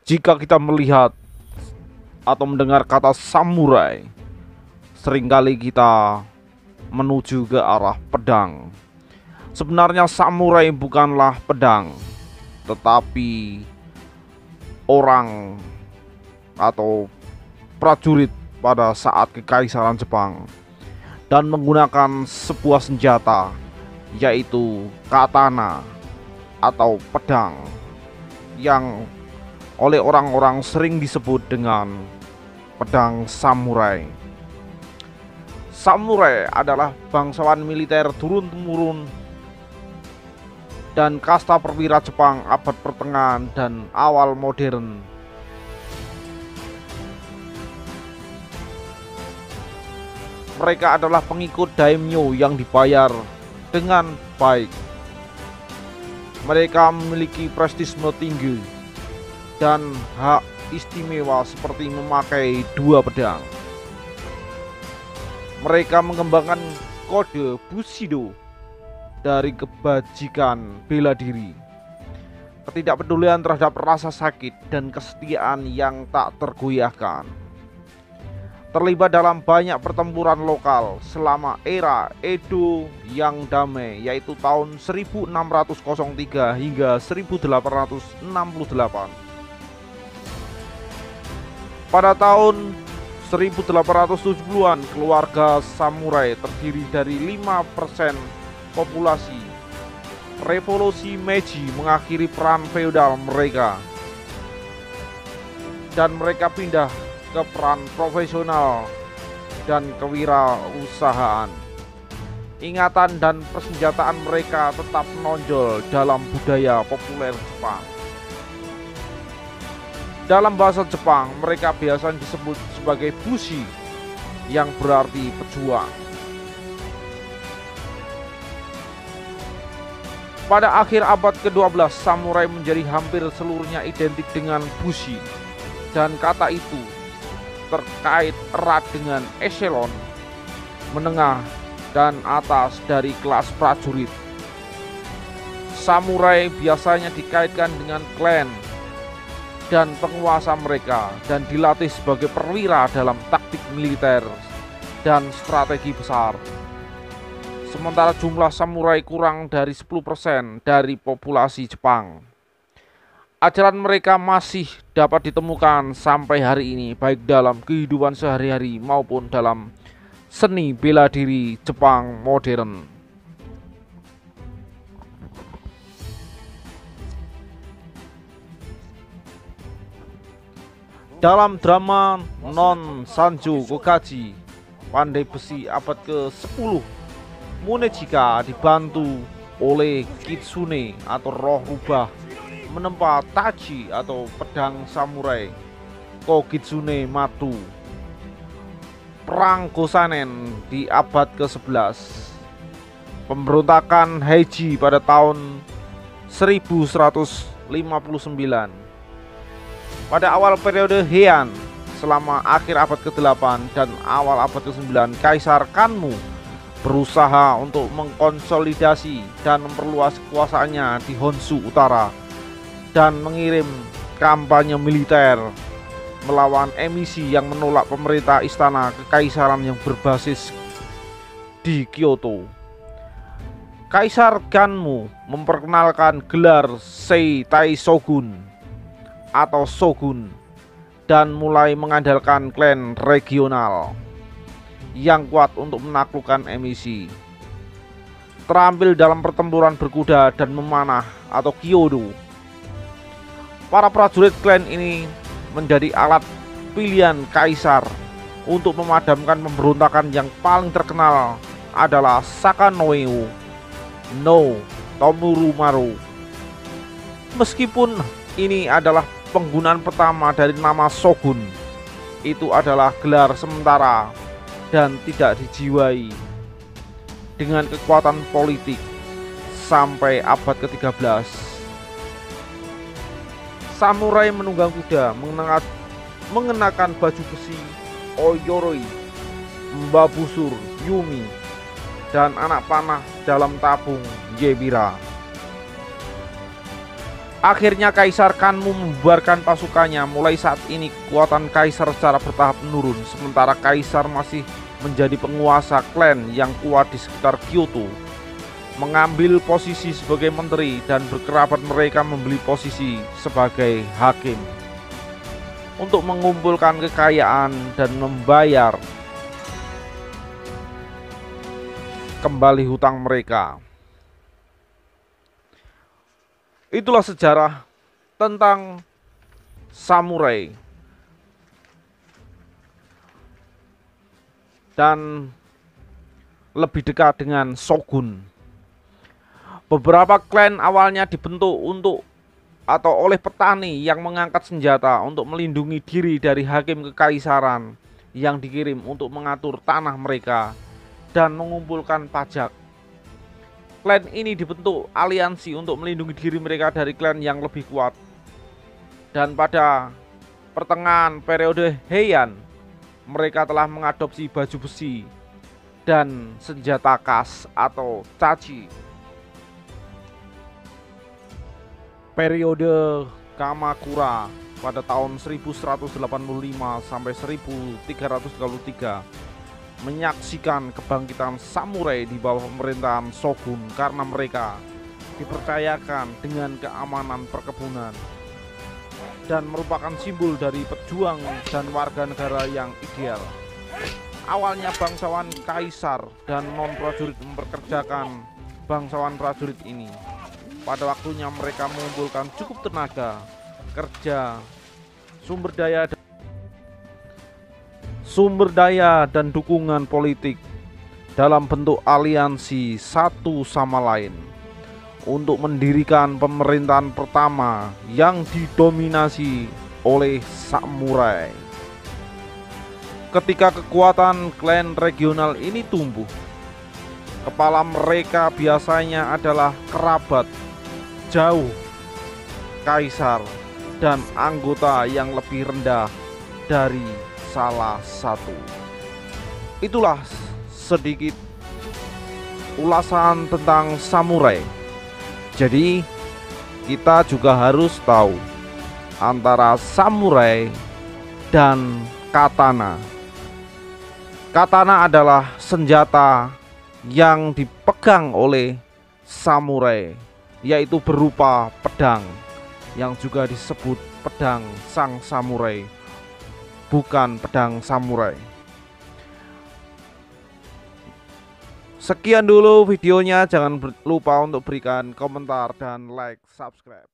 Jika kita melihat atau mendengar kata samurai, seringkali kita menuju ke arah pedang. Sebenarnya samurai bukanlah pedang, tetapi orang atau prajurit pada saat Kekaisaran Jepang dan menggunakan sebuah senjata, yaitu katana atau pedang, yang oleh orang-orang sering disebut dengan pedang samurai. Samurai adalah bangsawan militer turun-temurun dan kasta perwira Jepang abad pertengahan dan awal modern. Mereka adalah pengikut daimyo yang dibayar dengan baik. Mereka memiliki prestisme tinggi dan hak istimewa seperti memakai dua pedang. Mereka mengembangkan kode Bushido dari kebajikan bela diri, ketidakpedulian terhadap rasa sakit, dan kesetiaan yang tak tergoyahkan. Terlibat dalam banyak pertempuran lokal selama era Edo yang damai, yaitu tahun 1603 hingga 1868. Pada tahun 1870-an, keluarga samurai terdiri dari 5% populasi. Revolusi Meiji mengakhiri peran feodal mereka, dan mereka pindah ke peran profesional dan kewirausahaan. Ingatan dan persenjataan mereka tetap menonjol dalam budaya populer Jepang. Dalam bahasa Jepang, mereka biasanya disebut sebagai bushi, yang berarti pejuang. Pada akhir abad ke-12, samurai menjadi hampir seluruhnya identik dengan bushi, dan kata itu terkait erat dengan eselon menengah dan atas dari kelas prajurit. Samurai biasanya dikaitkan dengan klan dan penguasa mereka, dan dilatih sebagai perwira dalam taktik militer dan strategi besar. Sementara jumlah samurai kurang dari 10% dari populasi Jepang. Ajaran mereka masih dapat ditemukan sampai hari ini, baik dalam kehidupan sehari-hari maupun dalam seni bela diri Jepang modern. Dalam drama Non Sanjo Kokaji, pandai besi abad ke-10, Munechika dibantu oleh Kitsune atau roh rubah menempa tachi atau pedang samurai Kokitsune Matu. Perang Gosanen di abad ke-11, pemberontakan Heiji pada tahun 1159. Pada awal periode Heian, selama akhir abad ke-8 dan awal abad ke-9, Kaisar Kanmu berusaha untuk mengkonsolidasi dan memperluas kekuasaannya di Honshu Utara dan mengirim kampanye militer melawan emisi yang menolak pemerintah istana kekaisaran yang berbasis di Kyoto. Kaisar Ganmu memperkenalkan gelar Seitai Shogun atau Shogun dan mulai mengandalkan klan regional yang kuat untuk menaklukkan emisi. Terampil dalam pertempuran berkuda dan memanah atau Kyodo, para prajurit klan ini menjadi alat pilihan kaisar untuk memadamkan pemberontakan. Yang paling terkenal adalah Sakanoeu no Tomurumaru. Meskipun ini adalah penggunaan pertama dari nama shogun, itu adalah gelar sementara dan tidak dijiwai dengan kekuatan politik sampai abad ke-13. Samurai menunggang kuda, mengenakan baju besi Oyoroi, membabusur Yumi, dan anak panah dalam tabung Yebira. Akhirnya Kaisar Kanmu membubarkan pasukannya. Mulai saat ini kekuatan Kaisar secara bertahap menurun, sementara Kaisar masih menjadi penguasa klan yang kuat di sekitar Kyoto, mengambil posisi sebagai menteri, dan berkerabat mereka membeli posisi sebagai hakim untuk mengumpulkan kekayaan dan membayar kembali hutang mereka. Itulah sejarah tentang samurai dan lebih dekat dengan shogun. Beberapa klan awalnya dibentuk untuk atau oleh petani yang mengangkat senjata untuk melindungi diri dari hakim kekaisaran yang dikirim untuk mengatur tanah mereka dan mengumpulkan pajak. Klan ini dibentuk aliansi untuk melindungi diri mereka dari klan yang lebih kuat. Dan pada pertengahan periode Heian, mereka telah mengadopsi baju besi dan senjata khas atau tachi. Periode Kamakura pada tahun 1185 sampai 1333 menyaksikan kebangkitan samurai di bawah pemerintahan shogun karena mereka dipercayakan dengan keamanan perkebunan dan merupakan simbol dari pejuang dan warga negara yang ideal. Awalnya bangsawan kaisar dan non-prajurit memperkerjakan bangsawan prajurit ini. Pada waktunya mereka mengumpulkan cukup tenaga, kerja, sumber daya dan dukungan politik dalam bentuk aliansi satu sama lain untuk mendirikan pemerintahan pertama yang didominasi oleh samurai. Ketika kekuatan klan regional ini tumbuh, kepala mereka biasanya adalah kerabat jauh kaisar dan anggota yang lebih rendah dari salah satu. Itulah sedikit ulasan tentang samurai. Jadi kita juga harus tahu antara samurai dan katana. Katana adalah senjata yang dipegang oleh samurai, yaitu berupa pedang yang juga disebut pedang sang samurai, bukan pedang samurai. Sekian dulu videonya, jangan lupa untuk berikan komentar dan like, subscribe.